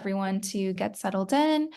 Everyone to get settled in.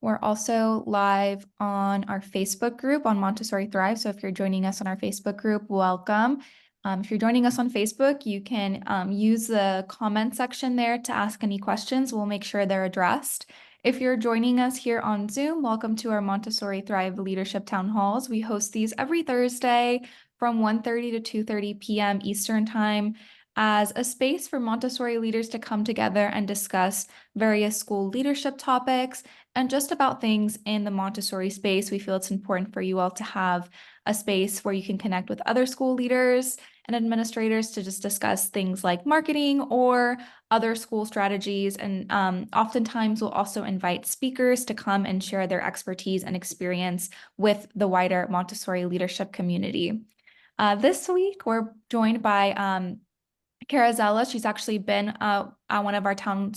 We're also live on our Facebook group on Montessori Thrive. So if you're joining us on our Facebook group, welcome. If you're joining us on Facebook, you can use the comment section there to ask any questions. We'll make sure they're addressed. If you're joining us here on Zoom, welcome to our Montessori Thrive Leadership Town Halls. We host these every Thursday from 1:30 to 2:30 p.m. Eastern Time as a space for Montessori leaders to come together and discuss various school leadership topics and just about things in the Montessori space. We feel it's important for you all to have a space where you can connect with other school leaders and administrators to just discuss things like marketing or other school strategies. And oftentimes we'll also invite speakers to come and share their expertise and experience with the wider Montessori leadership community. This week, we're joined by Cara Zelas. She's actually been at one of our town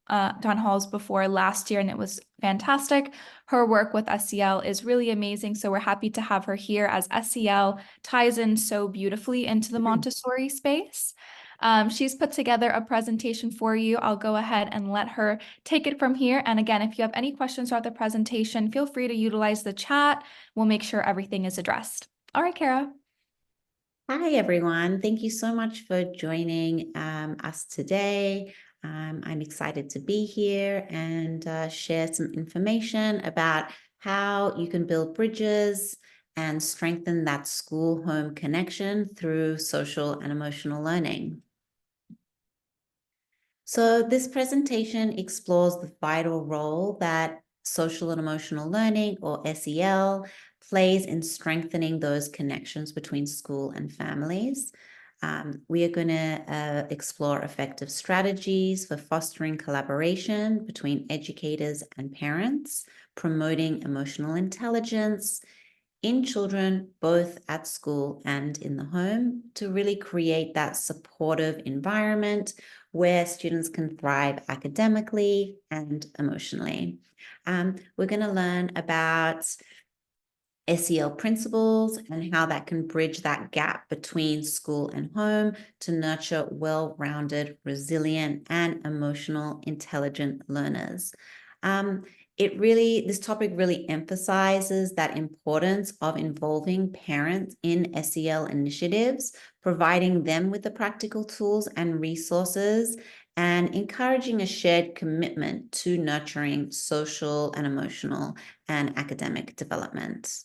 halls before last year, and it was fantastic. Her work with SEL is really amazing, so we're happy to have her here as SEL ties in so beautifully into the Montessori space. She's put together a presentation for you. I'll go ahead and let her take it from here. And again, if you have any questions throughout the presentation, feel free to utilize the chat. We'll make sure everything is addressed. All right, Cara. Hi, everyone. Thank you so much for joining us today. I'm excited to be here and share some information about how you can build bridges and strengthen that school-home connection through social and emotional learning. So this presentation explores the vital role that social and emotional learning, or SEL, plays in strengthening those connections between school and families. We are going to explore effective strategies for fostering collaboration between educators and parents, promoting emotional intelligence in children, both at school and in the home, to really create that supportive environment where students can thrive academically and emotionally. We're going to learn about SEL principles and how that can bridge that gap between school and home to nurture well-rounded, resilient, and emotional intelligent learners. This topic really emphasizes that importance of involving parents in SEL initiatives, providing them with the practical tools and resources, and encouraging a shared commitment to nurturing social and emotional and academic development.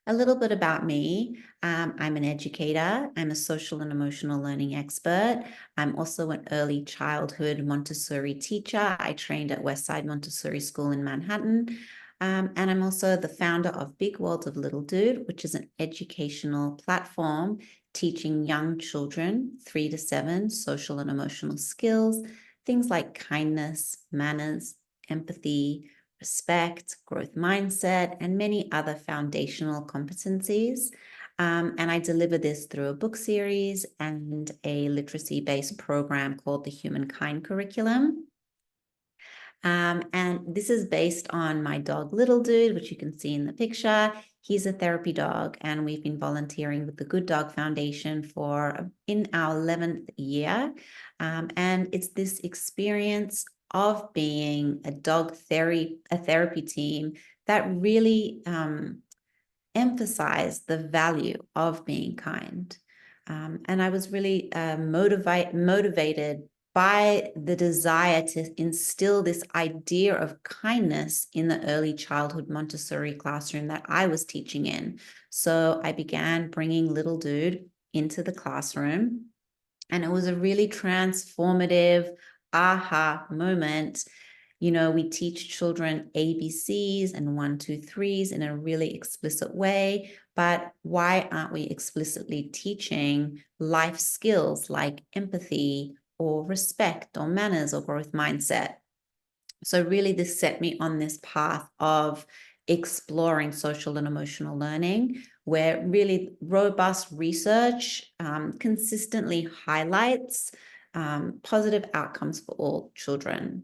A little bit about me. I'm an educator. I'm a social and emotional learning expert. I'm also an early childhood Montessori teacher. I trained at Westside Montessori School in Manhattan. And I'm also the founder of Big World of Little Dude, which is an educational platform teaching young children 3 to 7 social and emotional skills, things like kindness, manners, empathy, respect, growth mindset, and many other foundational competencies. And I deliver this through a book series and a literacy-based program called the Humankind Curriculum. And this is based on my dog, Little Dude, which you can see in the picture. He's a therapy dog, and we've been volunteering with the Good Dog Foundation in our 11th year. And it's this experience of being a therapy team that really emphasized the value of being kind. And I was really motivated by the desire to instill this idea of kindness in the early childhood Montessori classroom that I was teaching in. So I began bringing Little Dude into the classroom, and it was a really transformative aha moment. You know, we teach children ABCs and 1, 2, 3s in a really explicit way, but why aren't we explicitly teaching life skills like empathy or respect or manners or growth mindset? So really this set me on this path of exploring social and emotional learning, where really robust research consistently highlights positive outcomes for all children.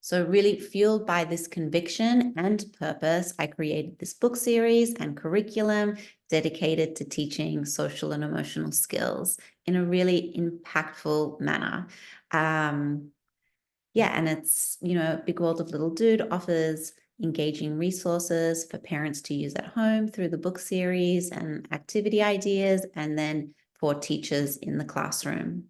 So really fueled by this conviction and purpose, I created this book series and curriculum dedicated to teaching social and emotional skills in a really impactful manner. Yeah, and it's, Big World of Little Dude offers engaging resources for parents to use at home through the book series and activity ideas, and then for teachers in the classroom.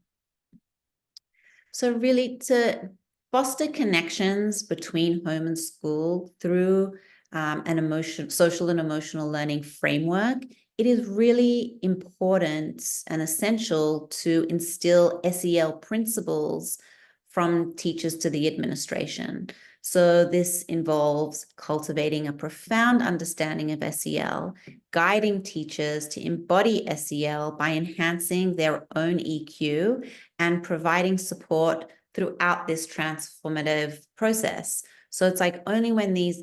So really, to foster connections between home and school through social and emotional learning framework, it is really important and essential to instill SEL principles from teachers to the administration. So this involves cultivating a profound understanding of SEL, guiding teachers to embody SEL by enhancing their own EQ, and providing support throughout this transformative process. So it's like only when these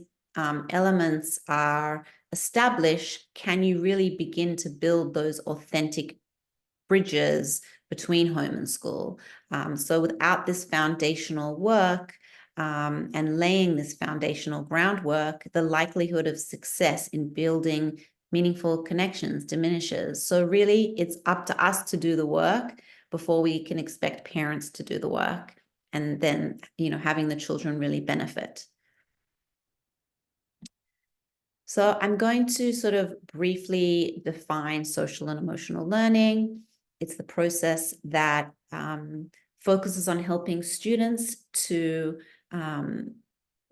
elements are established can you really begin to build those authentic bridges between home and school. So without this foundational work and laying this foundational groundwork, the likelihood of success in building meaningful connections diminishes. So really, it's up to us to do the work before we can expect parents to do the work, and then, having the children really benefit. So I'm going to sort of briefly define social and emotional learning. It's the process that focuses on helping students to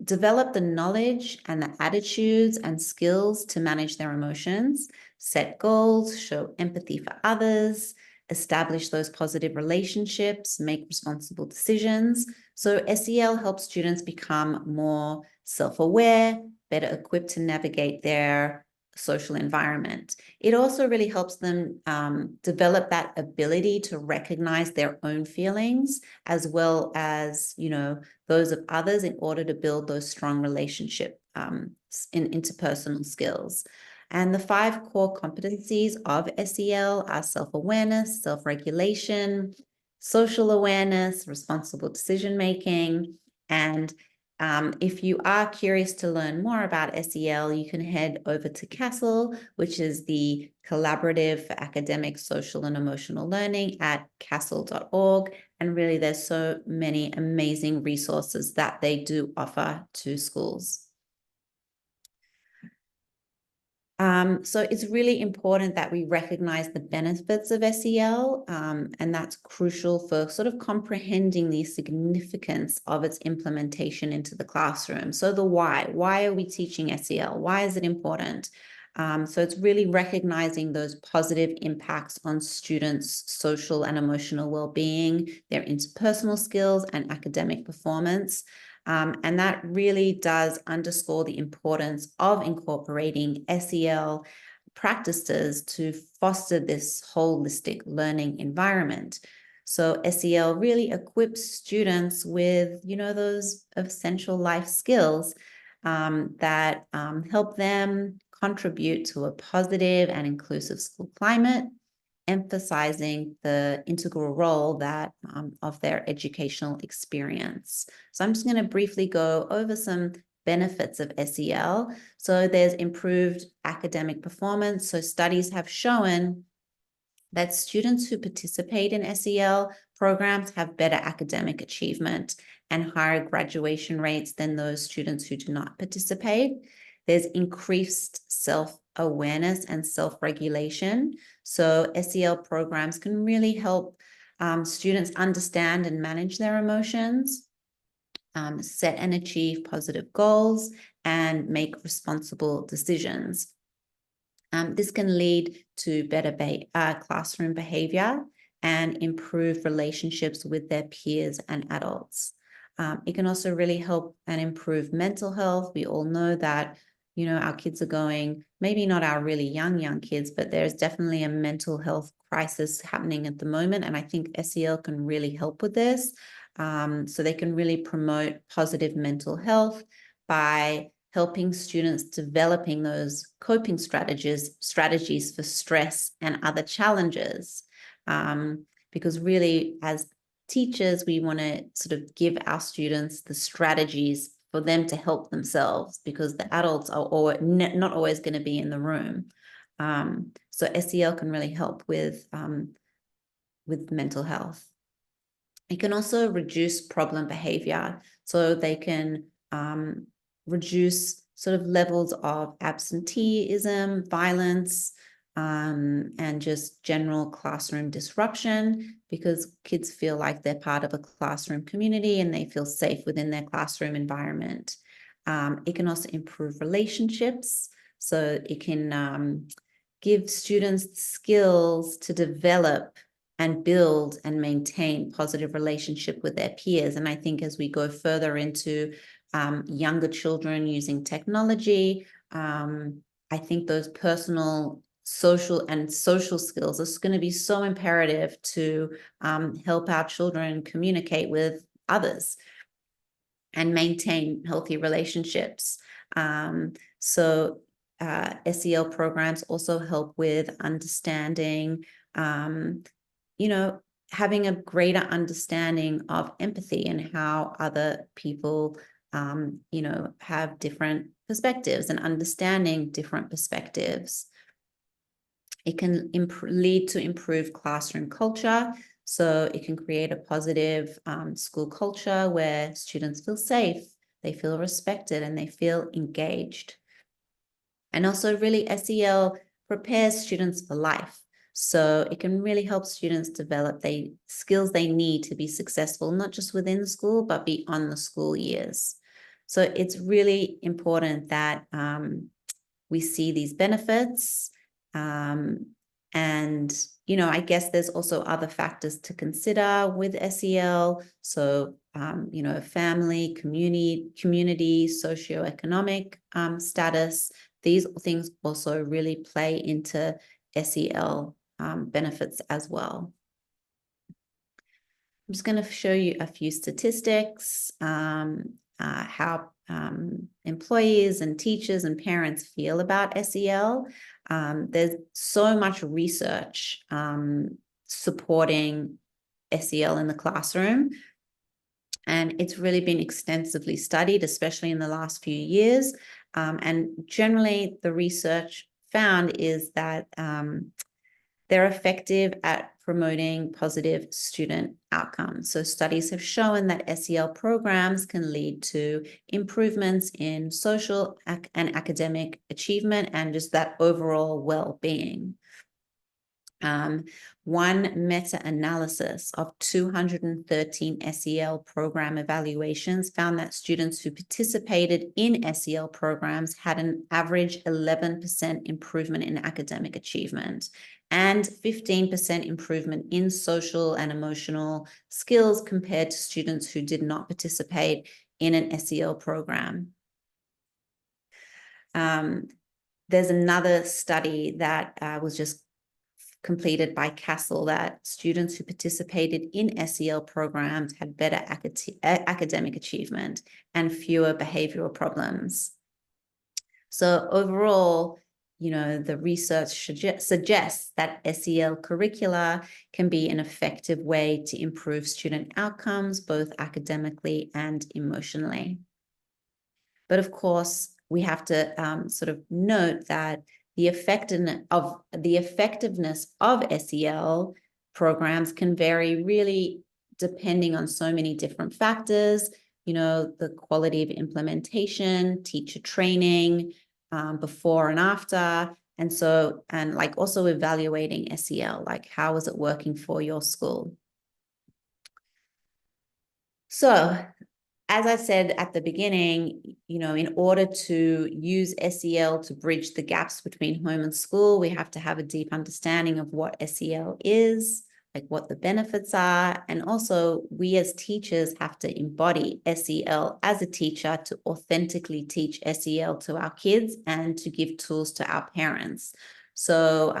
develop the knowledge and the attitudes and skills to manage their emotions, set goals, show empathy for others, establish those positive relationships, make responsible decisions. So SEL helps students become more self-aware, better equipped to navigate their social environment. It also really helps them develop that ability to recognize their own feelings as well as, those of others, in order to build those strong relationship in interpersonal skills. And the 5 core competencies of SEL are self-awareness, self-regulation, social awareness, responsible decision-making. And if you are curious to learn more about SEL, you can head over to CASEL, which is the Collaborative for Academic, Social and Emotional Learning, at casel.org. And really, there's so many amazing resources that they do offer to schools. So it's really important that we recognize the benefits of SEL, and that's crucial for sort of comprehending the significance of its implementation into the classroom. So the why are we teaching SEL? Why is it important? So it's really recognizing those positive impacts on students' social and emotional well-being, their interpersonal skills and academic performance. And that really does underscore the importance of incorporating SEL practices to foster this holistic learning environment. So SEL really equips students with, those essential life skills that help them contribute to a positive and inclusive school climate, emphasizing the integral role that of their educational experience. So I'm just going to briefly go over some benefits of SEL. So there's improved academic performance. So studies have shown that students who participate in SEL programs have better academic achievement and higher graduation rates than those students who do not participate. There's increased self-awareness and self-regulation. So SEL programs can really help students understand and manage their emotions, set and achieve positive goals, and make responsible decisions. This can lead to better classroom behavior and improve relationships with their peers and adults. It can also really help and improve mental health. We all know that, our kids are going, maybe not our really young kids, but there's definitely a mental health crisis happening at the moment. And I think SEL can really help with this. So they can really promote positive mental health by helping students developing those coping strategies for stress and other challenges. Because really, as teachers, we want to sort of give our students the strategies for them to help themselves, because the adults are not always going to be in the room. So SEL can really help with mental health. It can also reduce problem behavior. So they can reduce sort of levels of absenteeism, violence, and just general classroom disruption, because kids feel like they're part of a classroom community and they feel safe within their classroom environment. It can also improve relationships. So it can give students skills to develop and build and maintain positive relationship with their peers. And I think as we go further into younger children using technology, I think those personal, social skills are going to be so imperative to help our children communicate with others and maintain healthy relationships. So SEL programs also help with understanding, having a greater understanding of empathy and how other people, have different perspectives and understanding different perspectives. It can lead to improved classroom culture. So it can create a positive school culture where students feel safe, they feel respected, and they feel engaged. And also really SEL prepares students for life. So it can really help students develop the skills they need to be successful, not just within the school, but beyond the school years. So it's really important that we see these benefits. And, I guess there's also other factors to consider with SEL. So, family, community, socioeconomic status. These things also really play into SEL benefits as well. I'm just going to show you a few statistics, how employees and teachers and parents feel about SEL. There's so much research supporting SEL in the classroom, and it's really been extensively studied, especially in the last few years. And generally, the research found is that they're effective at promoting positive student outcomes. So studies have shown that SEL programs can lead to improvements in social and academic achievement and just that overall well-being. One meta-analysis of 213 SEL program evaluations found that students who participated in SEL programs had an average 11% improvement in academic achievement and 15% improvement in social and emotional skills compared to students who did not participate in an SEL program. There's another study that was just completed by Castle that students who participated in SEL programs had better academic achievement and fewer behavioral problems. So overall, the research suggests that SEL curricula can be an effective way to improve student outcomes, both academically and emotionally. But of course, we have to sort of note that the effectiveness of SEL programs can vary really depending on so many different factors, the quality of implementation, teacher training, before and after. And also evaluating SEL, like how is it working for your school? So as I said at the beginning, in order to use SEL to bridge the gaps between home and school, we have to have a deep understanding of what SEL is, like what the benefits are. And also we as teachers have to embody SEL as a teacher to authentically teach SEL to our kids and to give tools to our parents. So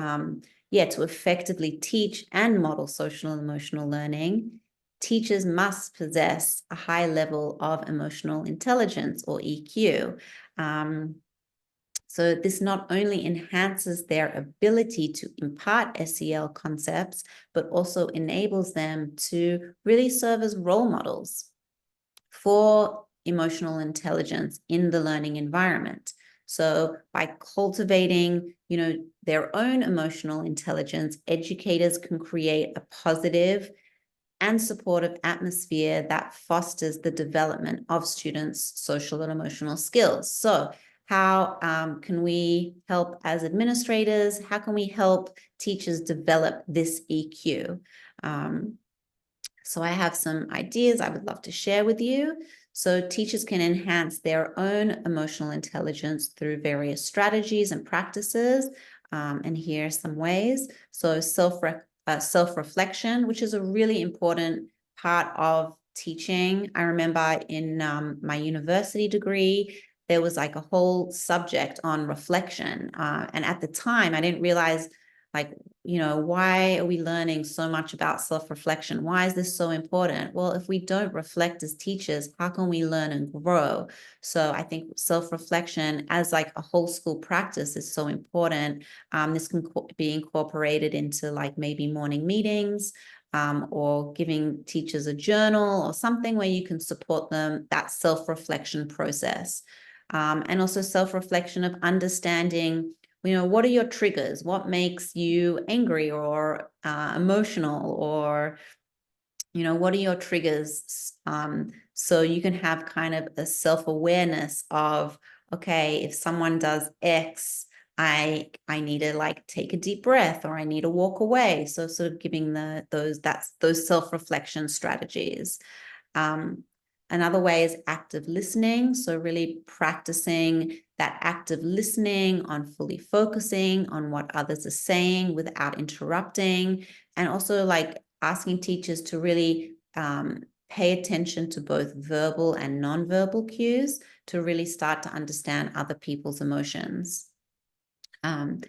to effectively teach and model social and emotional learning, teachers must possess a high level of emotional intelligence, or EQ. So this not only enhances their ability to impart SEL concepts, but also enables them to really serve as role models for emotional intelligence in the learning environment. So by cultivating, their own emotional intelligence, educators can create a positive and supportive atmosphere that fosters the development of students' social and emotional skills. So how can we help as administrators? How can we help teachers develop this EQ? So I have some ideas I would love to share with you. So teachers can enhance their own emotional intelligence through various strategies and practices. And here are some ways. So self-reflection, which is a really important part of teaching. I remember in my university degree, there was like a whole subject on reflection. And at the time, I didn't realize like, why are we learning so much about self-reflection? Why is this so important? Well, if we don't reflect as teachers, how can we learn and grow? So I think self-reflection as like a whole school practice is so important. This can be incorporated into like maybe morning meetings, or giving teachers a journal or something where you can support them, that self-reflection process. And also self-reflection of understanding, what are your triggers? What makes you angry or emotional? Or, what are your triggers? So you can have kind of a self-awareness of, okay, if someone does X, I need to like take a deep breath, or I need to walk away. So sort of giving those self-reflection strategies. Another way is active listening. So really practicing that active listening on fully focusing on what others are saying without interrupting, and also like asking teachers to really pay attention to both verbal and nonverbal cues to really start to understand other people's emotions. And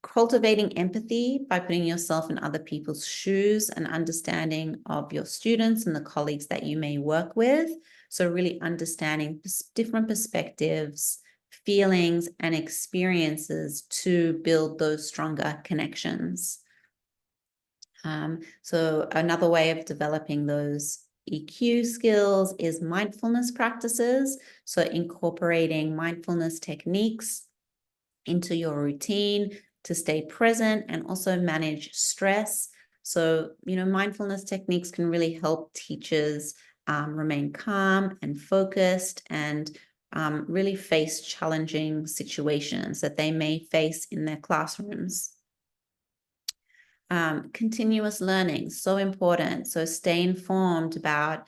cultivating empathy by putting yourself in other people's shoes and understanding of your students and the colleagues that you may work with. So really understanding different perspectives, feelings, and experiences to build those stronger connections. So another way of developing those EQ skills is mindfulness practices. So incorporating mindfulness techniques into your routine to stay present and also manage stress. So, mindfulness techniques can really help teachers remain calm and focused and really face challenging situations that they may face in their classrooms. Continuous learning, so important. So stay informed about,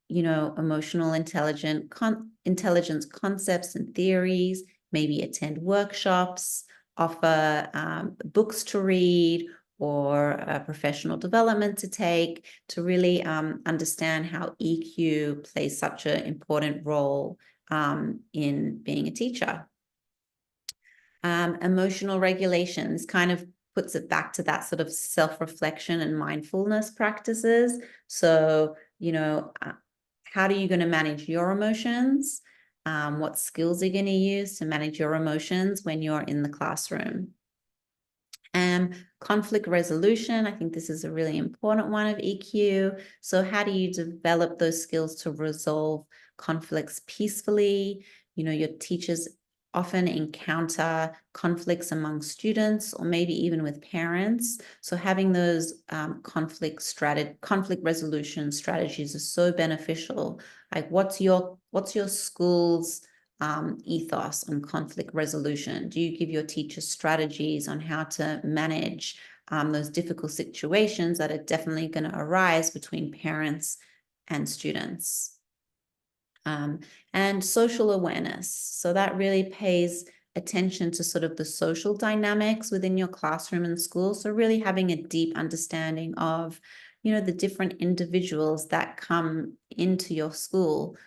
emotional intelligence concepts and theories, maybe attend workshops, offer books to read, or professional development to take to really understand how EQ plays such an important role in being a teacher. Emotional regulations kind of puts it back to that sort of self-reflection and mindfulness practices. So, how are you going to manage your emotions? What skills are you going to use to manage your emotions when you're in the classroom? Conflict resolution, I think this is a really important one of EQ. So how do you develop those skills to resolve conflicts peacefully? Your teachers often encounter conflicts among students or maybe even with parents. So having those conflict resolution strategies is so beneficial. Like what's your school's ethos on conflict resolution? Do you give your teachers strategies on how to manage those difficult situations that are definitely going to arise between parents and students? And social awareness. So that really pays attention to sort of the social dynamics within your classroom and school. So really having a deep understanding of, the different individuals that come into your school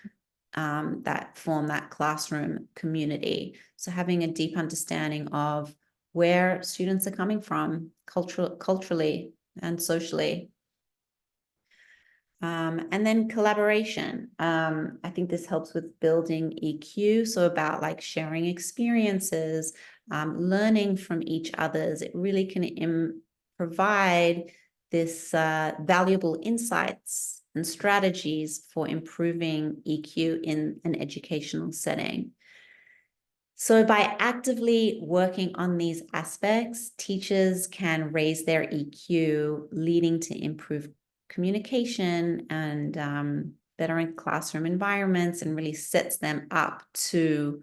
that form that classroom community. So having a deep understanding of where students are coming from culturally and socially. And then collaboration. I think this helps with building EQ. So about like sharing experiences, learning from each other's. It really can provide this valuable insights and strategies for improving EQ in an educational setting. So by actively working on these aspects, teachers can raise their EQ, leading to improved communication and better in classroom environments, and really sets them up to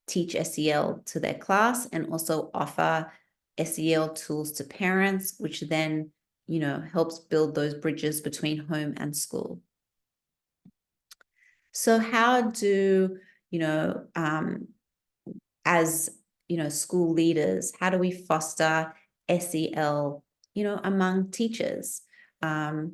teach SEL to their class and also offer SEL tools to parents, which then, helps build those bridges between home and school. So how do, as, school leaders, how do we foster SEL, among teachers? I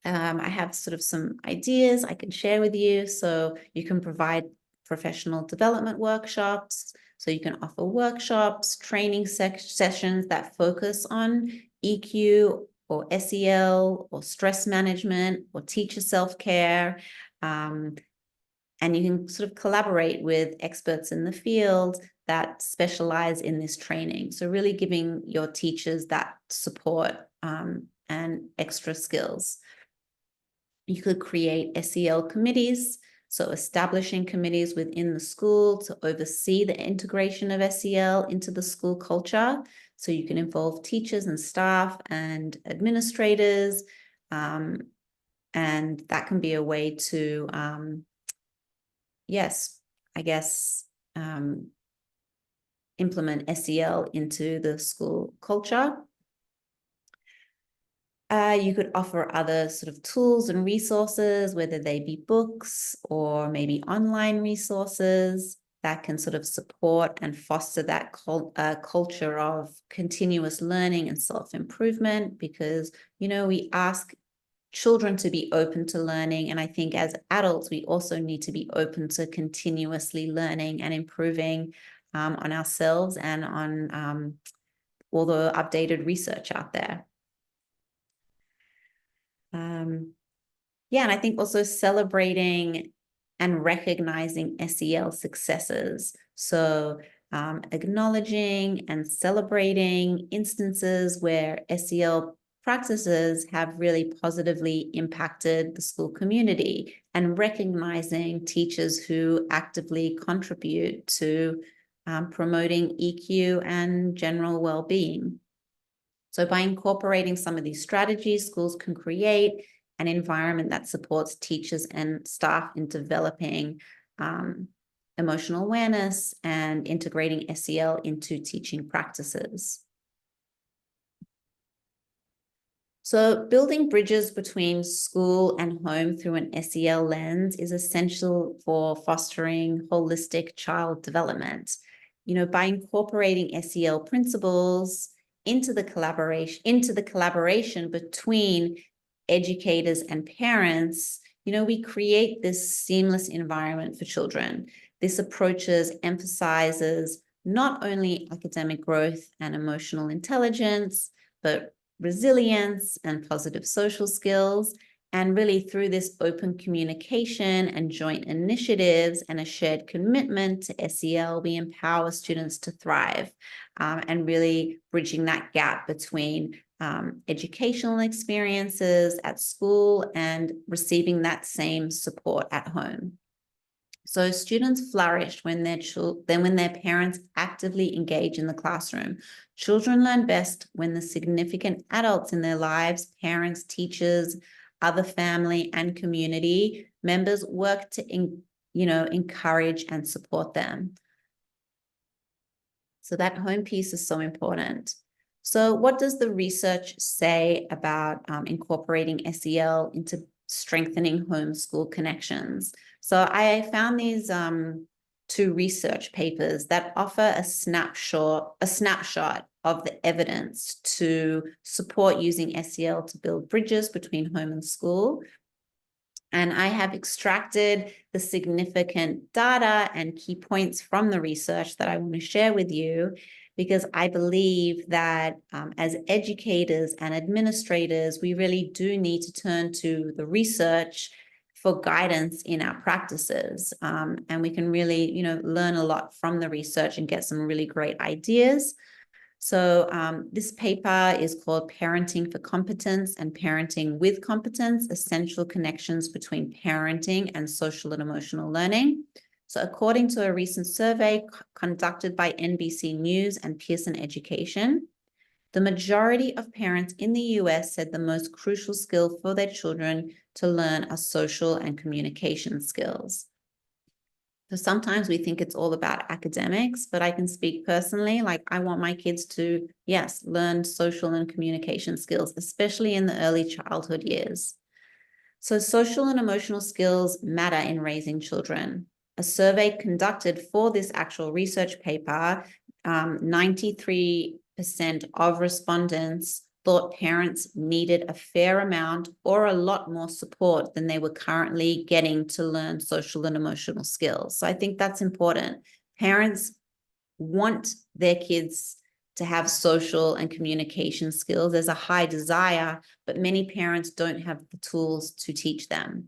have sort of some ideas I can share with you. So you can provide professional development workshops. So you can offer workshops, training sessions that focus on EQ or SEL or stress management or teacher self-care. And you can sort of collaborate with experts in the field that specialize in this training. So really giving your teachers that support and extra skills. You could create SEL committees, so establishing committees within the school to oversee the integration of SEL into the school culture. So you can involve teachers and staff and administrators, and that can be a way to, implement SEL into the school culture. You could offer other sort of tools and resources, whether they be books or maybe online resources that can sort of support and foster that culture of continuous learning and self-improvement, because, we ask children to be open to learning. And I think as adults, we also need to be open to continuously learning and improving on ourselves and on all the updated research out there. And I think also celebrating and recognizing SEL successes. So acknowledging and celebrating instances where SEL practices have really positively impacted the school community, and recognizing teachers who actively contribute to promoting EQ and general well-being. So by incorporating some of these strategies, schools can create an environment that supports teachers and staff in developing emotional awareness and integrating SEL into teaching practices. So building bridges between school and home through an SEL lens is essential for fostering holistic child development. By incorporating SEL principles into the collaboration between educators and parents, we create this seamless environment for children. This approach emphasizes not only academic growth and emotional intelligence, but resilience and positive social skills. And really through this open communication and joint initiatives and a shared commitment to SEL, we empower students to thrive, and really bridging that gap between educational experiences at school and receiving that same support at home. So students flourish when their parents actively engage in the classroom. Children learn best when the significant adults in their lives, parents, teachers, other family and community members work to encourage and support them. So that home piece is so important. So what does the research say about incorporating SEL into strengthening homeschool connections? So I found these two research papers that offer a snapshot of the evidence to support using SEL to build bridges between home and school. And I have extracted the significant data and key points from the research that I want to share with you, because I believe that as educators and administrators, we really do need to turn to the research for guidance in our practices. And we can really, learn a lot from the research and get some really great ideas. So this paper is called Parenting for Competence and Parenting with Competence, Essential Connections Between Parenting and Social and Emotional Learning. So according to a recent survey conducted by NBC News and Pearson Education, the majority of parents in the US said the most crucial skill for their children to learn are social and communication skills. So sometimes we think it's all about academics, but I can speak personally, like I want my kids to, yes, learn social and communication skills, especially in the early childhood years. So social and emotional skills matter in raising children. A survey conducted for this actual research paper, 93% of respondents thought parents needed a fair amount or a lot more support than they were currently getting to learn social and emotional skills. So I think that's important. Parents want their kids to have social and communication skills. There's a high desire, but many parents don't have the tools to teach them.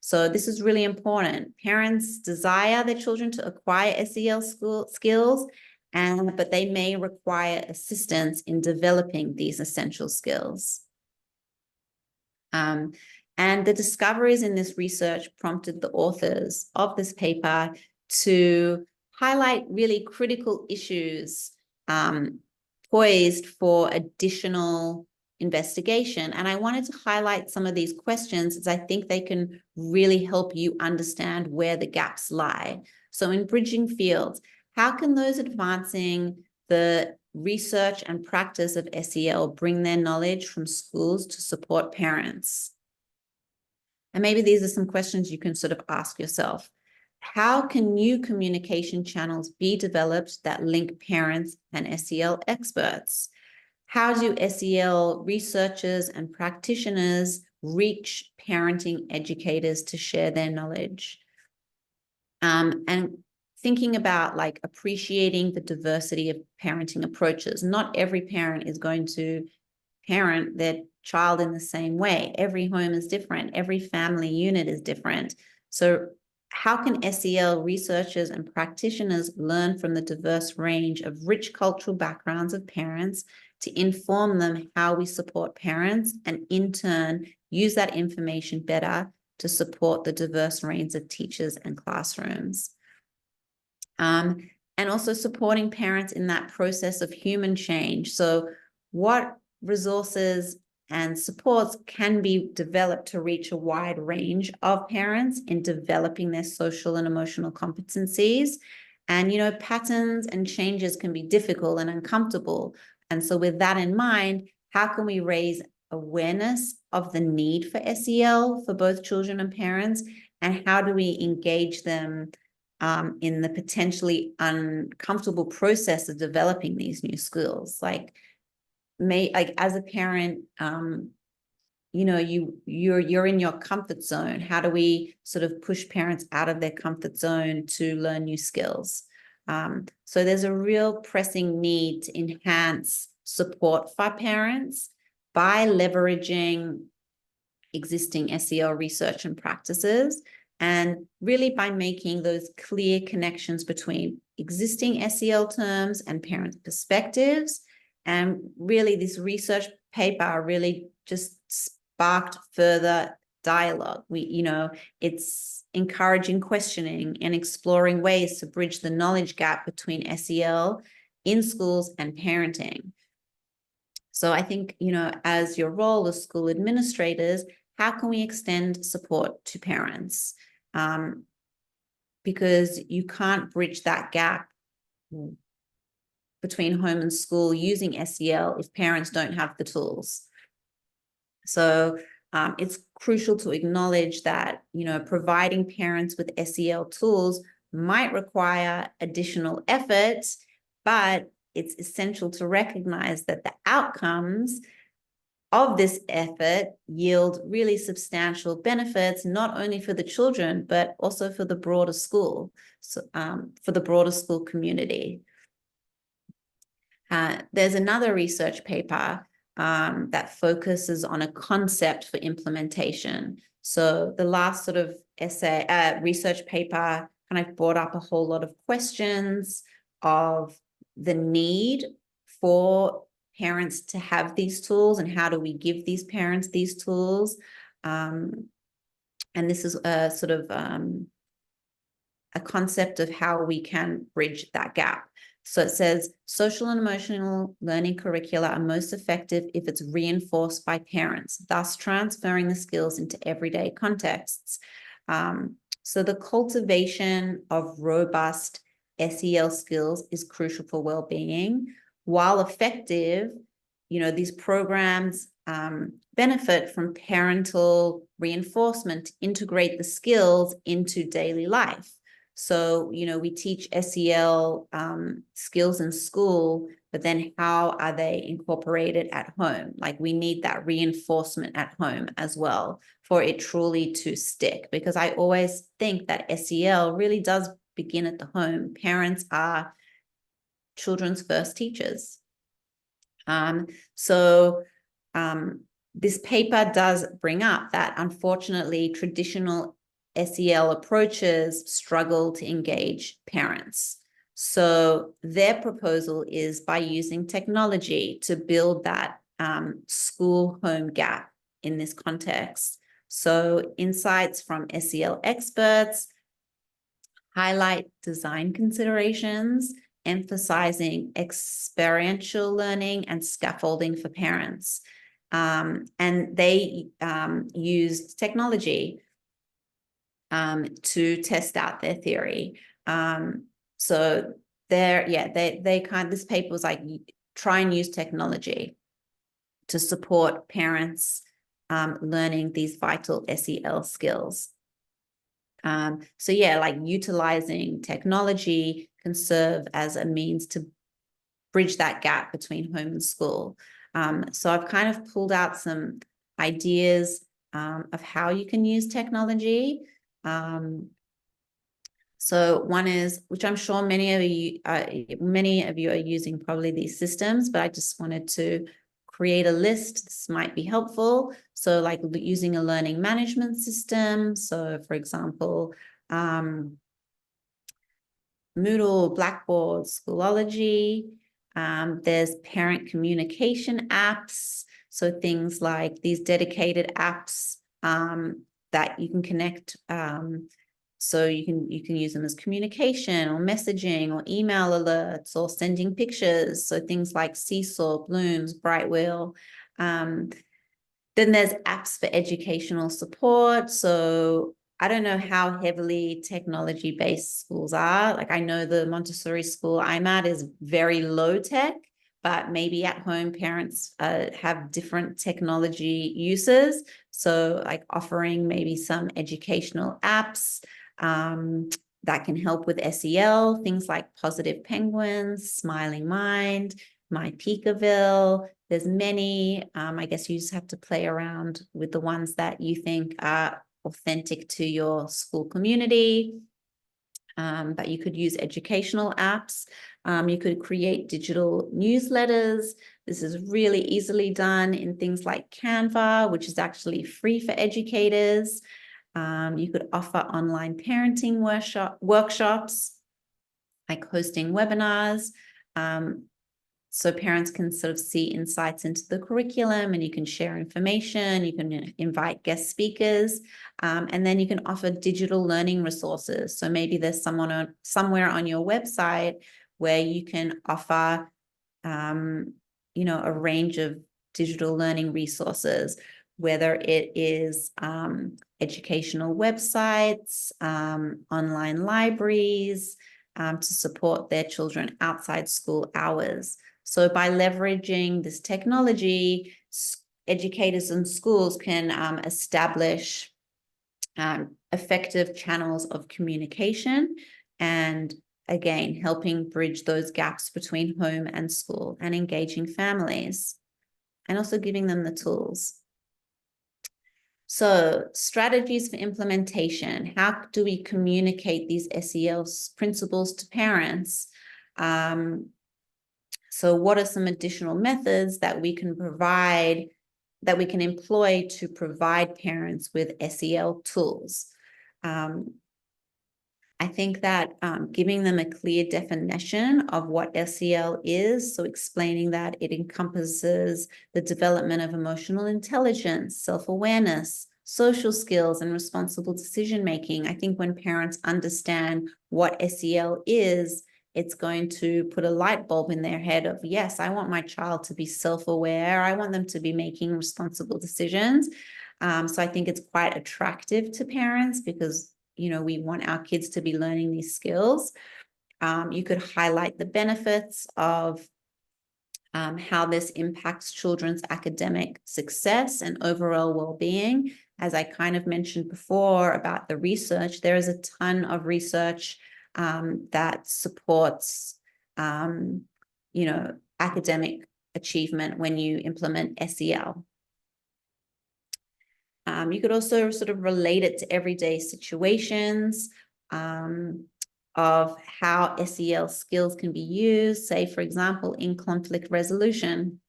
So this is really important. Parents desire their children to acquire SEL skills, but they may require assistance in developing these essential skills. And the discoveries in this research prompted the authors of this paper to highlight really critical issues poised for additional investigation. And I wanted to highlight some of these questions as I think they can really help you understand where the gaps lie. So in bridging fields, how can those advancing the research and practice of SEL bring their knowledge from schools to support parents? And maybe these are some questions you can sort of ask yourself. How can new communication channels be developed that link parents and SEL experts? How do SEL researchers and practitioners reach parenting educators to share their knowledge? And thinking about like appreciating the diversity of parenting approaches. Not every parent is going to parent their child in the same way. Every home is different. Every family unit is different. So how can SEL researchers and practitioners learn from the diverse range of rich cultural backgrounds of parents to inform them how we support parents and in turn use that information better to support the diverse range of teachers and classrooms? And also supporting parents in that process of human change. So what resources and supports can be developed to reach a wide range of parents in developing their social and emotional competencies? And, you know, patterns and changes can be difficult and uncomfortable. And so with that in mind, how can we raise awareness of the need for SEL for both children and parents? And how do we engage them in the potentially uncomfortable process of developing these new skills? Like as a parent, you know, you're in your comfort zone. How do we sort of push parents out of their comfort zone to learn new skills? So there's a real pressing need to enhance support for parents by leveraging existing SEL research and practices, and really by making those clear connections between existing SEL terms and parent perspectives. And really this research paper really just sparked further dialogue. It's encouraging questioning and exploring ways to bridge the knowledge gap between SEL in schools and parenting. So I think, as your role as school administrators, how can we extend support to parents? Because you can't bridge that gap between home and school using SEL if parents don't have the tools. So it's crucial to acknowledge that, providing parents with SEL tools might require additional effort, but it's essential to recognize that the outcomes of this effort yield really substantial benefits, not only for the children, but also for the broader school, for the broader school community. There's another research paper that focuses on a concept for implementation. So the last sort of research paper kind of brought up a whole lot of questions of the need for parents to have these tools and how do we give these parents these tools. And this is a sort of a concept of how we can bridge that gap. So it says social and emotional learning curricula are most effective if it's reinforced by parents, thus transferring the skills into everyday contexts. So the cultivation of robust SEL skills is crucial for well-being. While effective, these programs benefit from parental reinforcement to integrate the skills into daily life. So, we teach SEL skills in school, but then how are they incorporated at home? Like, we need that reinforcement at home as well for it truly to stick, because I always think that SEL really does begin at the home. Parents are children's first teachers. This paper does bring up that, unfortunately, traditional SEL approaches struggle to engage parents. So their proposal is by using technology to build that school-home gap in this context. So insights from SEL experts highlight design considerations, emphasizing experiential learning and scaffolding for parents. And they used technology to test out their theory. So this paper was like, try and use technology to support parents learning these vital SEL skills. Like utilizing technology can serve as a means to bridge that gap between home and school. So I've kind of pulled out some ideas of how you can use technology. So one is, which I'm sure many of you are using probably these systems, but I just wanted to create a list. This might be helpful. So like using a learning management system. So for example, Moodle, Blackboard, Schoology. There's parent communication apps. So things like these dedicated apps that you can connect. So you can use them as communication or messaging or email alerts or sending pictures. So things like Seesaw, Blooms, Brightwheel. Then there's apps for educational support. So I don't know how heavily technology-based schools are. Like, I know the Montessori school I'm at is very low tech, but maybe at home parents have different technology uses. So like offering maybe some educational apps that can help with SEL, things like Positive Penguins, Smiling Mind, My Peekaville. There's many. I guess you just have to play around with the ones that you think are authentic to your school community. But you could use educational apps. You could create digital newsletters. This is really easily done in things like Canva, which is actually free for educators. You could offer online parenting workshops, like hosting webinars. So parents can sort of see insights into the curriculum, and you can share information. You can invite guest speakers, and then you can offer digital learning resources. So maybe there's somewhere on your website where you can offer, a range of digital learning resources, whether it is educational websites, online libraries, to support their children outside school hours. So by leveraging this technology, educators and schools can establish effective channels of communication, and again, helping bridge those gaps between home and school, and engaging families, and also giving them the tools. So strategies for implementation. How do we communicate these SEL principles to parents? So what are some additional methods that we can provide, that we can employ to provide parents with SEL tools? I think that giving them a clear definition of what SEL is, so explaining that it encompasses the development of emotional intelligence, self-awareness, social skills and responsible decision-making. I think when parents understand what SEL is, it's going to put a light bulb in their head of, yes, I want my child to be self-aware. I want them to be making responsible decisions. So I think it's quite attractive to parents because, we want our kids to be learning these skills. You could highlight the benefits of how this impacts children's academic success and overall well-being. As I kind of mentioned before about the research, there is a ton of research that supports, academic achievement when you implement SEL. You could also sort of relate it to everyday situations of how SEL skills can be used, say, for example, in conflict resolution.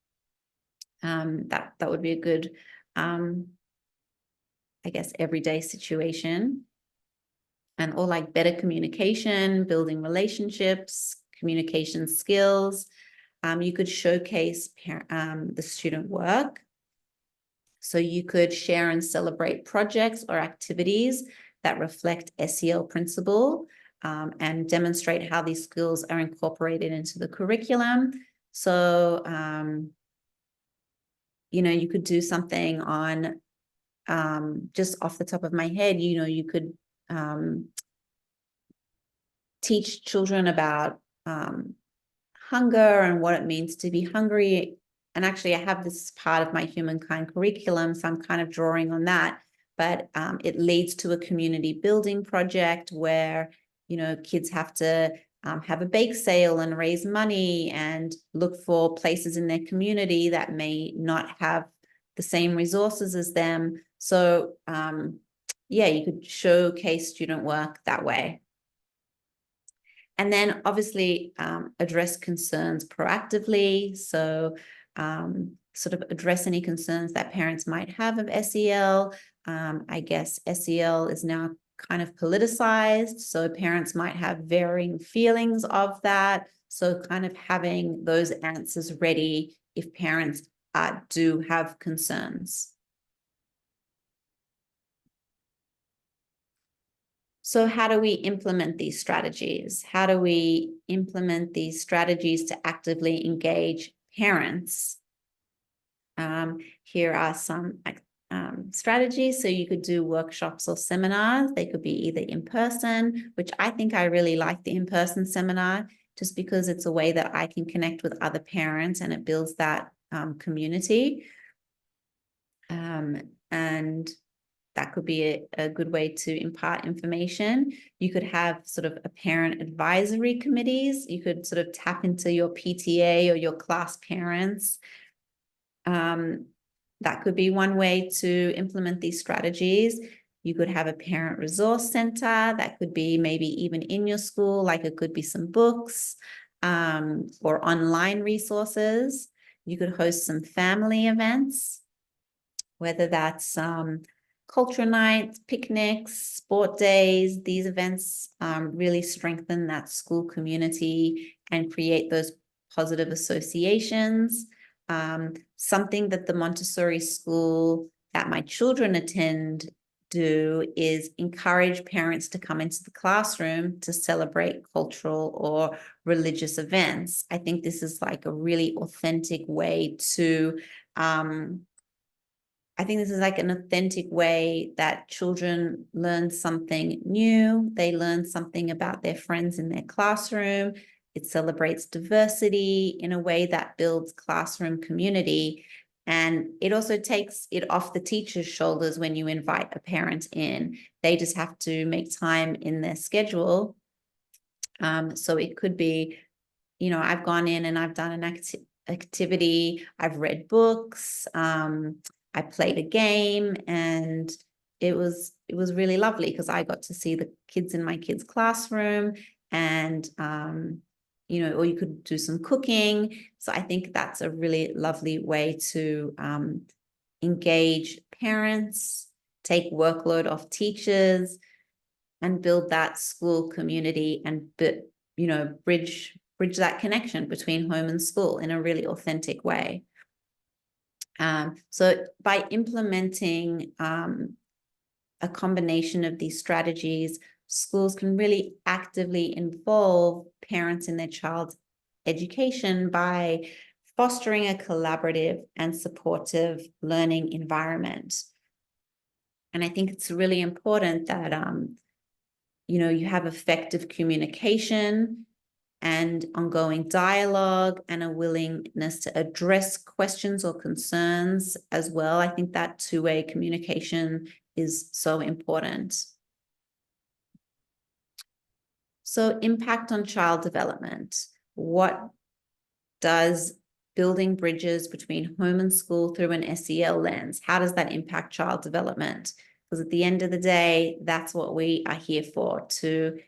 That would be a good, everyday situation. Or like better communication, building relationships, communication skills. You could showcase the student work. So you could share and celebrate projects or activities that reflect SEL principle and demonstrate how these skills are incorporated into the curriculum. So, you could do something on, just off the top of my head, you could teach children about hunger and what it means to be hungry. And actually, I have this part of my humankind curriculum, so I'm kind of drawing on that. But it leads to a community building project where, kids have to have a bake sale and raise money and look for places in their community that may not have the same resources as them. So, you could showcase student work that way. And then obviously address concerns proactively. So sort of address any concerns that parents might have of SEL. I guess SEL is now kind of politicized. So parents might have varying feelings of that. So kind of having those answers ready if parents do have concerns. So how do we implement these strategies? How do we implement these strategies to actively engage parents? Here are some strategies. So you could do workshops or seminars. They could be either in person, which I think I really like the in-person seminar, just because it's a way that I can connect with other parents and it builds that community. And that could be a good way to impart information. You could have sort of a parent advisory committees. You could sort of tap into your PTA or your class parents. That could be one way to implement these strategies. You could have a parent resource center. That could be maybe even in your school, like it could be some books or online resources. You could host some family events, whether that's culture nights, picnics, sport days. These events really strengthen that school community and create those positive associations. Something that the Montessori school that my children attend do is encourage parents to come into the classroom to celebrate cultural or religious events. I think this is like a really authentic way to I think this is like an authentic way that children learn something new. They learn something about their friends in their classroom. It celebrates diversity in a way that builds classroom community. And it also takes it off the teacher's shoulders when you invite a parent in. They just have to make time in their schedule. So it could be, I've gone in and I've done an activity. I've read books. I played a game, and it was really lovely because I got to see the kids in my kids' classroom, and or you could do some cooking. So I think that's a really lovely way to engage parents, take workload off teachers, and build that school community and bridge that connection between home and school in a really authentic way. So by implementing a combination of these strategies, schools can really actively involve parents in their child's education by fostering a collaborative and supportive learning environment. And I think it's really important that, you have effective communication and ongoing dialogue and a willingness to address questions or concerns as well. I think that two-way communication is so important. So, impact on child development. What does building bridges between home and school through an SEL lens, how does that impact child development? Because at the end of the day, that's what we are here for, to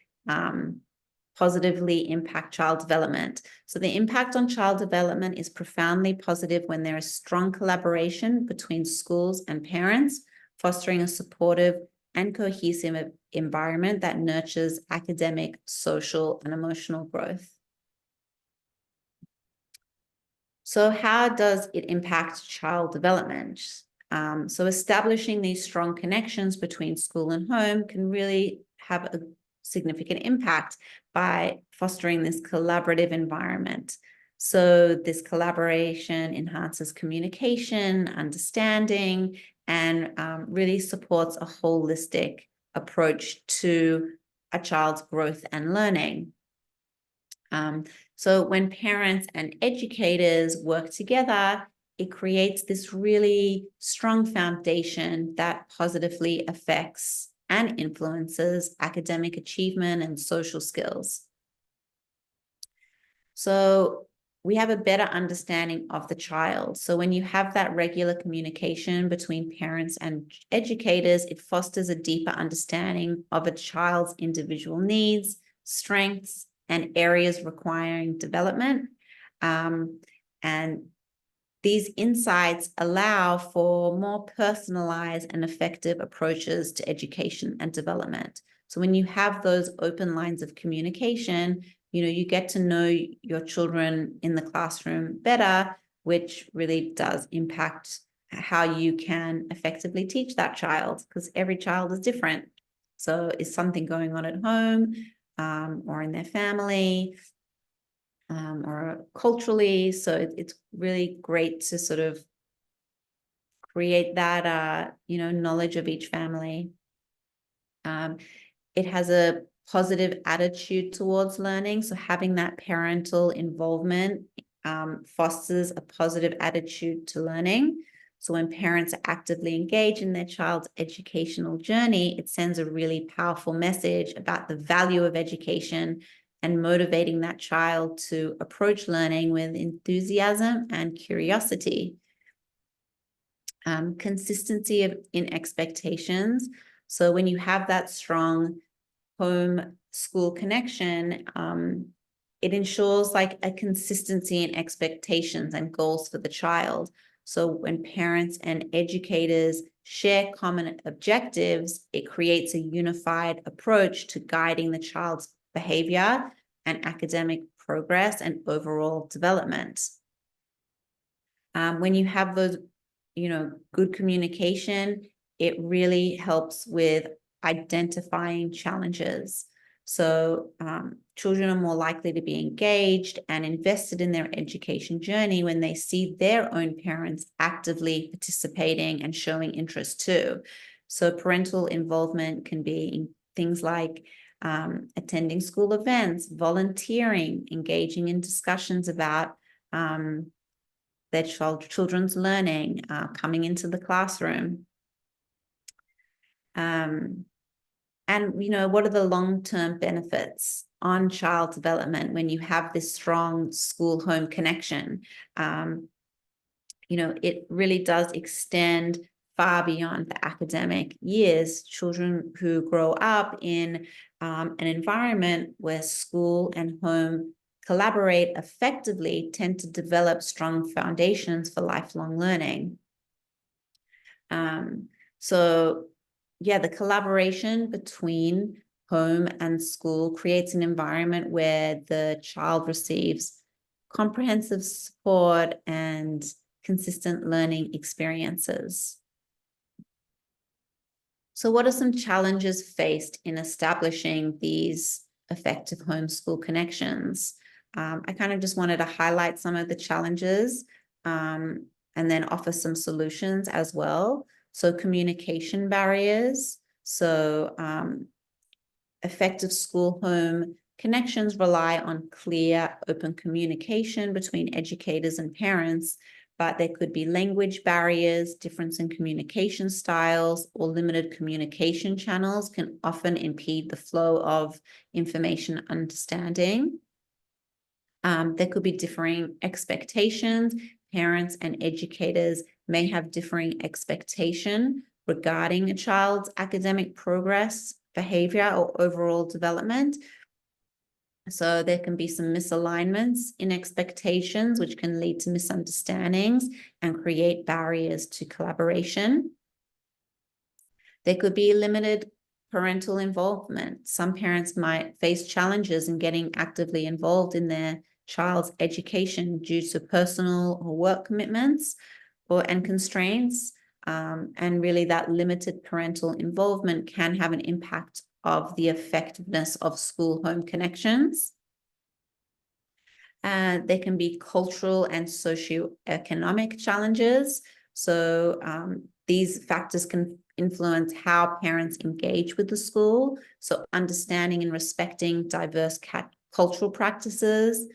positively impact child development. So the impact on child development is profoundly positive when there is strong collaboration between schools and parents, fostering a supportive and cohesive environment that nurtures academic, social, and emotional growth. So how does it impact child development? So establishing these strong connections between school and home can really have a significant impact by fostering this collaborative environment. So this collaboration enhances communication, understanding, and really supports a holistic approach to a child's growth and learning. So when parents and educators work together, it creates this really strong foundation that positively affects and influences academic achievement and social skills. So we have a better understanding of the child. So when you have that regular communication between parents and educators, it fosters a deeper understanding of a child's individual needs, strengths, and areas requiring development. And these insights allow for more personalized and effective approaches to education and development. So when you have those open lines of communication, you get to know your children in the classroom better, which really does impact how you can effectively teach that child, because every child is different. So is something going on at home or in their family or culturally? So it's really great to sort of create that, knowledge of each family. It has a positive attitude towards learning. So having that parental involvement fosters a positive attitude to learning. So when parents are actively engaged in their child's educational journey, it sends a really powerful message about the value of education and motivating that child to approach learning with enthusiasm and curiosity. Consistency in expectations. So when you have that strong home-school connection, it ensures like a consistency in expectations and goals for the child. So when parents and educators share common objectives, it creates a unified approach to guiding the child's behavior and academic progress and overall development. When you have those, good communication, it really helps with identifying challenges. So children are more likely to be engaged and invested in their education journey when they see their own parents actively participating and showing interest too. So parental involvement can be things like attending school events, volunteering, engaging in discussions about their children's learning, coming into the classroom. And, what are the long-term benefits on child development when you have this strong school-home connection? It really does extend far beyond the academic years. Children who grow up in an environment where school and home collaborate effectively tend to develop strong foundations for lifelong learning. The collaboration between home and school creates an environment where the child receives comprehensive support and consistent learning experiences. So what are some challenges faced in establishing these effective homeschool connections? I kind of just wanted to highlight some of the challenges and then offer some solutions as well. So communication barriers. So effective school-home connections rely on clear, open communication between educators and parents, but there could be language barriers, difference in communication styles, or limited communication channels can often impede the flow of information understanding. There could be differing expectations. Parents and educators may have differing expectation regarding a child's academic progress, behavior, or overall development. So there can be some misalignments in expectations, which can lead to misunderstandings and create barriers to collaboration. There could be limited parental involvement. Some parents might face challenges in getting actively involved in their child's education due to personal or work commitments and constraints. And really that limited parental involvement can have an impact of the effectiveness of school-home connections. There can be cultural and socioeconomic challenges. So these factors can influence how parents engage with the school. So understanding and respecting diverse cultural practices.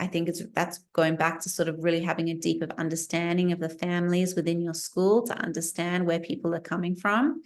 I think that's going back to sort of really having a deeper understanding of the families within your school to understand where people are coming from.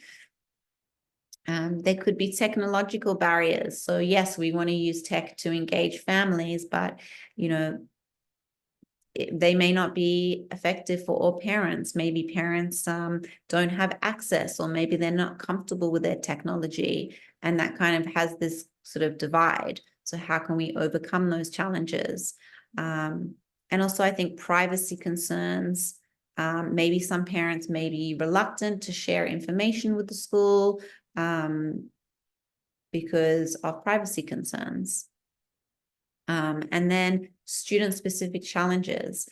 There could be technological barriers. So yes, we want to use tech to engage families, but they may not be effective for all parents. Maybe parents don't have access, or maybe they're not comfortable with their technology, and that kind of has this sort of divide. So how can we overcome those challenges? And also I think privacy concerns. Maybe some parents may be reluctant to share information with the school because of privacy concerns. And then student-specific challenges.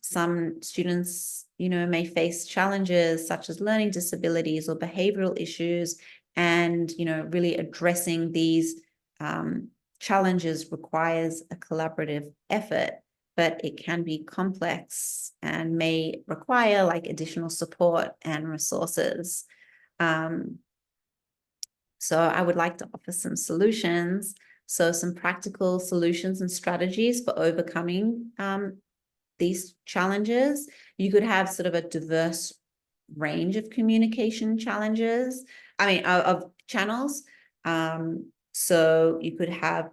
Some students, may face challenges such as learning disabilities or behavioral issues, and, really addressing these challenges requires a collaborative effort, but it can be complex and may require like additional support and resources. So I would like to offer some solutions. So some practical solutions and strategies for overcoming these challenges. You could have sort of a diverse range of communication challenges, of channels. So you could have,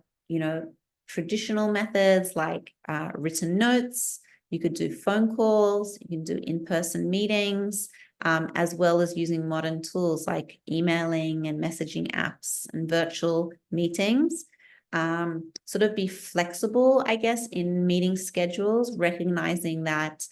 traditional methods like written notes. You could do phone calls. You can do in-person meetings. As well as using modern tools like emailing and messaging apps and virtual meetings. Sort of be flexible, I guess, in meeting schedules, recognizing that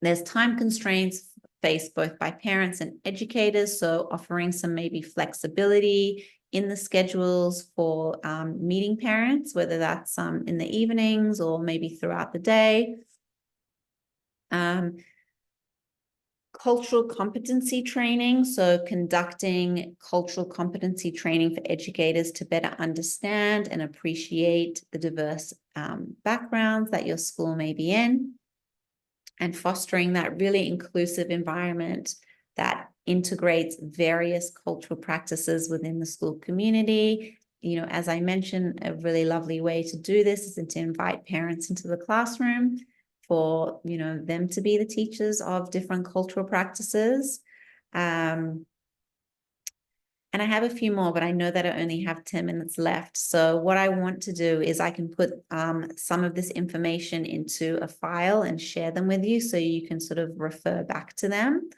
there's time constraints faced both by parents and educators, so offering some maybe flexibility in the schedules for meeting parents, whether that's in the evenings or maybe throughout the day. Cultural competency training, so conducting cultural competency training for educators to better understand and appreciate the diverse backgrounds that your school may be in, and fostering that really inclusive environment that integrates various cultural practices within the school community. As I mentioned, a really lovely way to do this is to invite parents into the classroom for them to be the teachers of different cultural practices. And I have a few more, but I know that I only have 10 minutes left. So what I want to do is I can put some of this information into a file and share them with you so you can sort of refer back to them.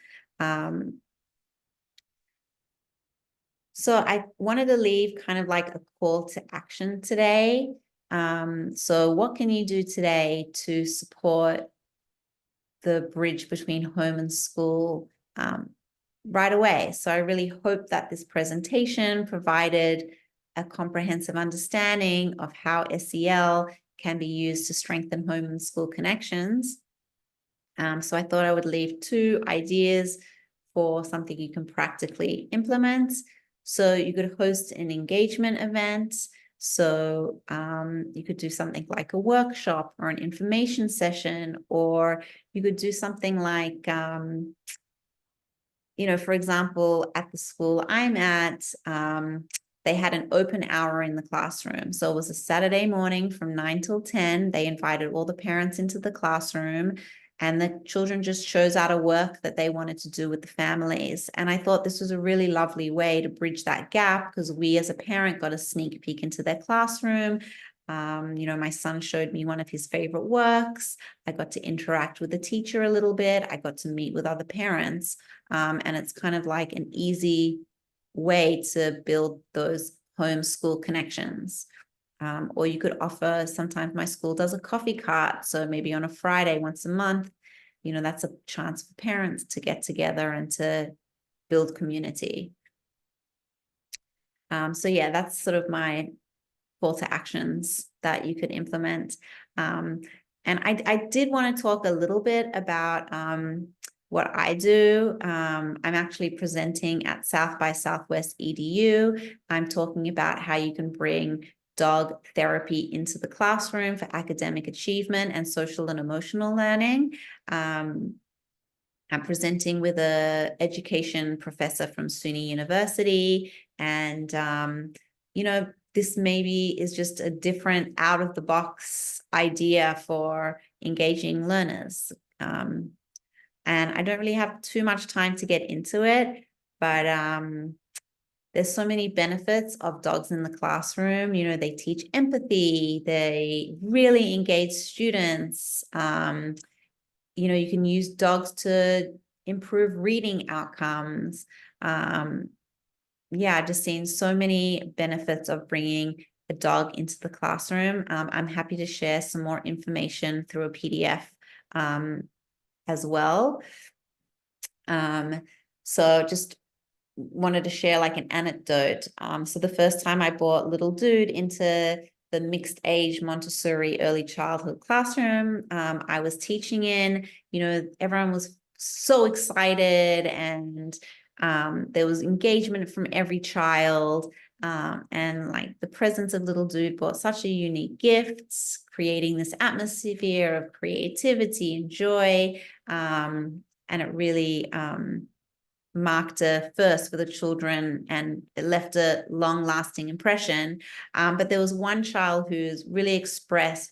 So I wanted to leave kind of like a call to action today. So what can you do today to support the bridge between home and school right away? So I really hope that this presentation provided a comprehensive understanding of how SEL can be used to strengthen home and school connections. So I thought I would leave 2 ideas for something you can practically implement. So you could host an engagement event. So you could do something like a workshop or an information session, or you could do something like, for example, at the school I'm at, they had an open hour in the classroom. So it was a Saturday morning from 9 till 10. They invited all the parents into the classroom, and the children just chose out a work that they wanted to do with the families. And I thought this was a really lovely way to bridge that gap, because we as a parent got a sneak peek into their classroom. My son showed me one of his favorite works. I got to interact with the teacher a little bit. I got to meet with other parents. And it's kind of like an easy way to build those homeschool connections. Or you could offer, sometimes my school does a coffee cart. So maybe on a Friday once a month, that's a chance for parents to get together and to build community. So yeah, that's sort of my call to actions that you could implement. And I did want to talk a little bit about what I do. I'm actually presenting at South by Southwest EDU. I'm talking about how you can bring dog therapy into the classroom for academic achievement and social and emotional learning. I'm presenting with an education professor from SUNY University. And, this maybe is just a different out of the box idea for engaging learners. And I don't really have too much time to get into it, but there's so many benefits of dogs in the classroom. They teach empathy, they really engage students. You can use dogs to improve reading outcomes. Just seeing so many benefits of bringing a dog into the classroom. I'm happy to share some more information through a PDF as well. So just wanted to share like an anecdote. So the first time I brought little dude into the mixed age Montessori early childhood classroom I was teaching in, everyone was so excited, and there was engagement from every child. And like the presence of little dude brought such a unique gift, creating this atmosphere of creativity and joy. And it really marked a first for the children, and it left a long-lasting impression. But there was one child who's really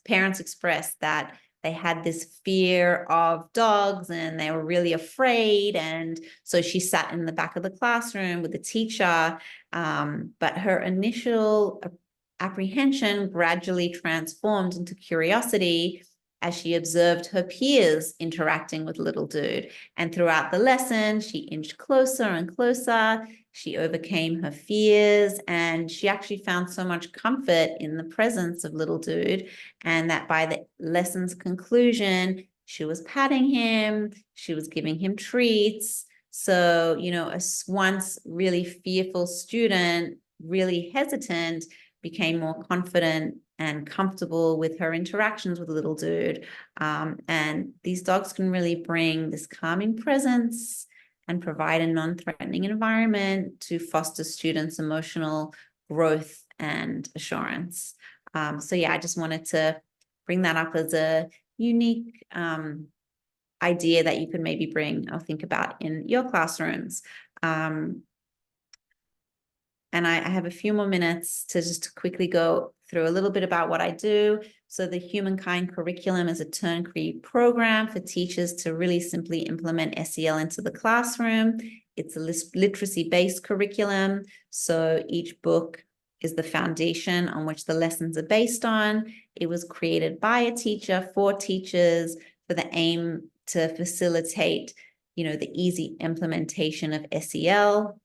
parents expressed that they had this fear of dogs and they were really afraid. And so she sat in the back of the classroom with the teacher. But her initial apprehension gradually transformed into curiosity as she observed her peers interacting with little dude. And throughout the lesson, she inched closer and closer. She overcame her fears, and she actually found so much comfort in the presence of little dude. And that by the lesson's conclusion, she was patting him, she was giving him treats. So, a once really fearful student, really hesitant, became more confident and comfortable with her interactions with little dude. And these dogs can really bring this calming presence and provide a non-threatening environment to foster students' emotional growth and assurance. So yeah, I just wanted to bring that up as a unique idea that you could maybe bring or think about in your classrooms. And I have a few more minutes to just quickly go through a little bit about what I do. So the Humankind curriculum is a turnkey program for teachers to really simply implement SEL into the classroom. It's a literacy-based curriculum. So each book is the foundation on which the lessons are based on. It was created by a teacher for teachers for the aim to facilitate, the easy implementation of SEL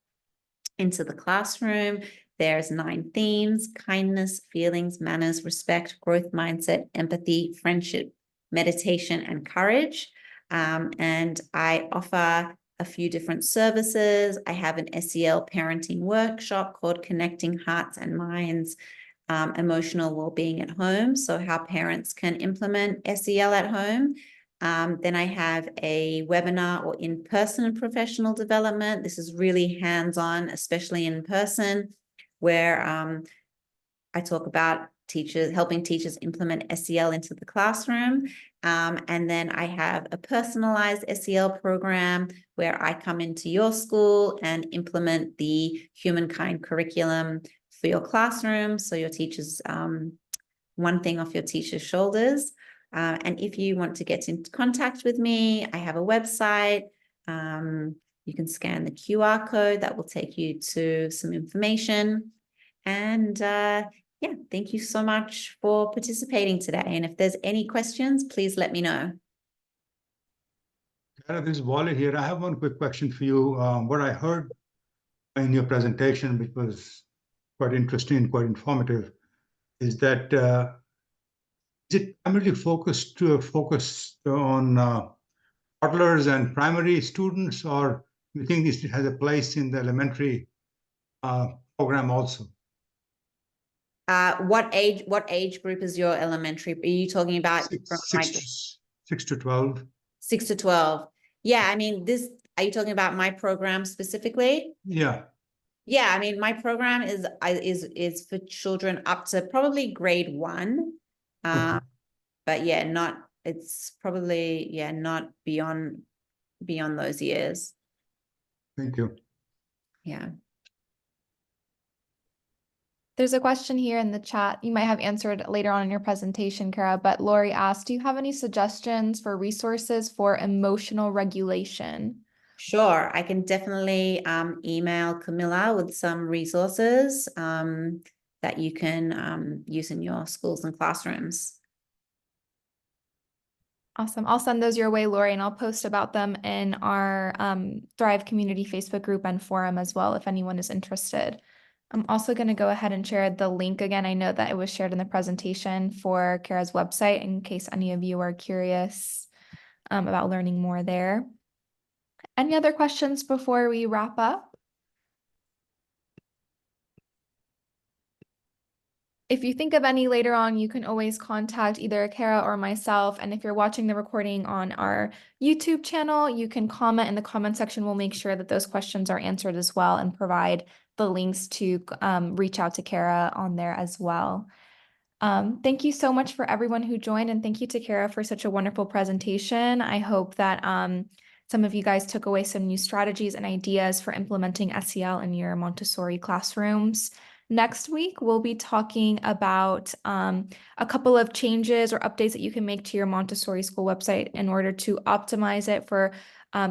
into the classroom. There's 9 themes: kindness, feelings, manners, respect, growth mindset, empathy, friendship, meditation, and courage. And I offer a few different services. I have an SEL parenting workshop called Connecting Hearts and Minds, Emotional Wellbeing at Home. So how parents can implement SEL at home. Then I have a webinar or in-person professional development. This is really hands-on, especially in person, where I talk about helping teachers implement SEL into the classroom. And then I have a personalized SEL program where I come into your school and implement the humankind curriculum for your classroom. So your teachers, one thing off your teacher's shoulders. And if you want to get in contact with me, I have a website. You can scan the QR code that will take you to some information. And yeah, thank you so much for participating today. And if there's any questions, please let me know. Cara, this is Wally here. I have one quick question for you. What I heard in your presentation, which was quite interesting and quite informative, is that is it primarily focused on toddlers and primary students, or do you think this has a place in the elementary program also? What age group is your elementary? Are you talking about Six to 12. 6 to 12? Yeah, I mean, are you talking about my program specifically? Yeah. Yeah, I mean, my program is for children up to probably grade 1. Okay. But yeah, it's probably, yeah, not beyond those years. Thank you. Yeah. There's a question here in the chat you might have answered later on in your presentation, Cara, but Lori asked, do you have any suggestions for resources for emotional regulation? Sure, I can definitely email Camilla with some resources that you can use in your schools and classrooms. Awesome. I'll send those your way, Lori, and I'll post about them in our Thrive Community Facebook group and forum as well, if anyone is interested. I'm also going to go ahead and share the link again. I know that it was shared in the presentation for Cara's website in case any of you are curious about learning more there. Any other questions before we wrap up? If you think of any later on, you can always contact either Cara or myself. And if you're watching the recording on our YouTube channel, you can comment in the comment section. We'll make sure that those questions are answered as well and provide the links to reach out to Cara on there as well. Thank you so much for everyone who joined, and thank you to Cara for such a wonderful presentation. I hope that some of you guys took away some new strategies and ideas for implementing SEL in your Montessori classrooms. Next week, we'll be talking about a couple of changes or updates that you can make to your Montessori school website in order to optimize it for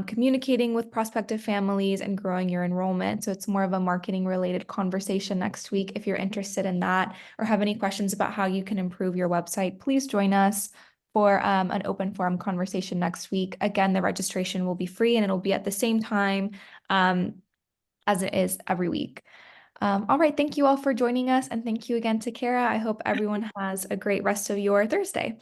communicating with prospective families and growing your enrollment. So it's more of a marketing related conversation next week. If you're interested in that or have any questions about how you can improve your website, please join us for an open forum conversation next week. Again, the registration will be free and it'll be at the same time as it is every week. All right, thank you all for joining us, and thank you again to Cara. I hope everyone has a great rest of your Thursday.